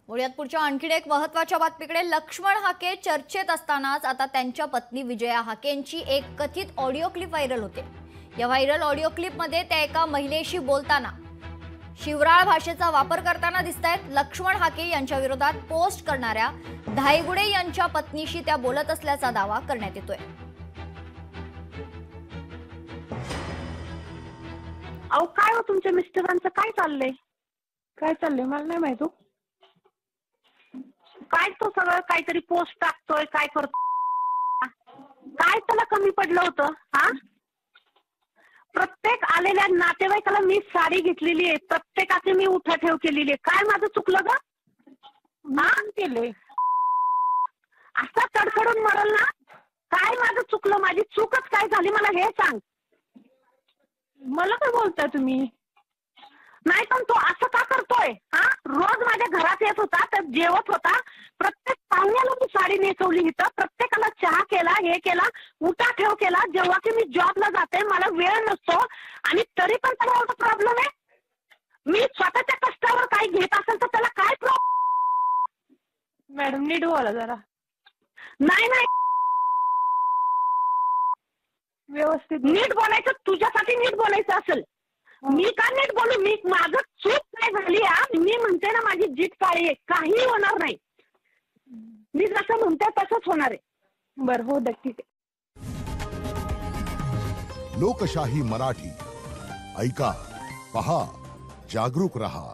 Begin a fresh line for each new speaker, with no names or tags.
वळूयात पुढच्या आणखीन एक महत्त्वाच्या बातमीकडे। लक्ष्मण हाके चर्चेत असतानाच आता त्यांच्या पत्नी विजया हाकेंची एक कथित ऑडिओ क्लिप व्हायरल होते। या व्हायरल ऑडिओ क्लिपमध्ये त्या एका महिलेशी बोलताना शिवराळ भाषेचा वापर करताना दिसतायत। लक्ष्मण हाके यांच्या विरोधात पोस्ट करणाऱ्या धायगुडे यांच्या पत्नीशी त्या बोलत असल्याचा दावा करण्यात येतोय।
अहो काय हो तुमच्या मिस्टरांचं काय चाललंय?
काय चाललंय मला नाही माहित हो।
काय तो सगळं काहीतरी पोस्ट टाकतोय काय करतो? काय त्याला कमी पडलं होतं? हा, प्रत्येक आलेल्या नातेवाईकाला मी साडी घेतलेली आहे, प्रत्येकाची मी उठाठेव केलेली आहे। काय माझं चुकलं ग? मान केले असा तडफडून मरल ना? काय माझं चुकलं? माझी चूकच काय झाली मला हे सांग।
मला काय बोलताय तुम्ही?
नाही पण तो असं का करतोय? हा, रोज माझ्या घरात येत होता, तर जेवत होता, प्रत्येक पाहुण्याला मी साडी नेसवली इथं, प्रत्येकाला चहा केला, हे केला, उठाठेव केला। जेव्हा की मी जॉबला जाते मला वेळ नसतो आणि तरी पण त्याला एवढा प्रॉब्लेम आहे। मी स्वतःच्या कष्टावर काही घेत असेल तर त्याला काय प्रॉब्लेम?
मॅडम नीट बोला जरा।
नाही नाही
व्यवस्थित
नीट बोलायचं, तुझ्यासाठी नीट बोलायचं असेल। मी का नीट बोलू? मी माझं चूक काय झाली आहे? मी म्हणते ना माझी जीत काळी आहे, काही होणार नाही। मी जसं म्हणते तसंच होणार आहे।
बरं हो द ठीक आहे।
लोकशाही मराठी ऐका, पहा, जागरूक रहा।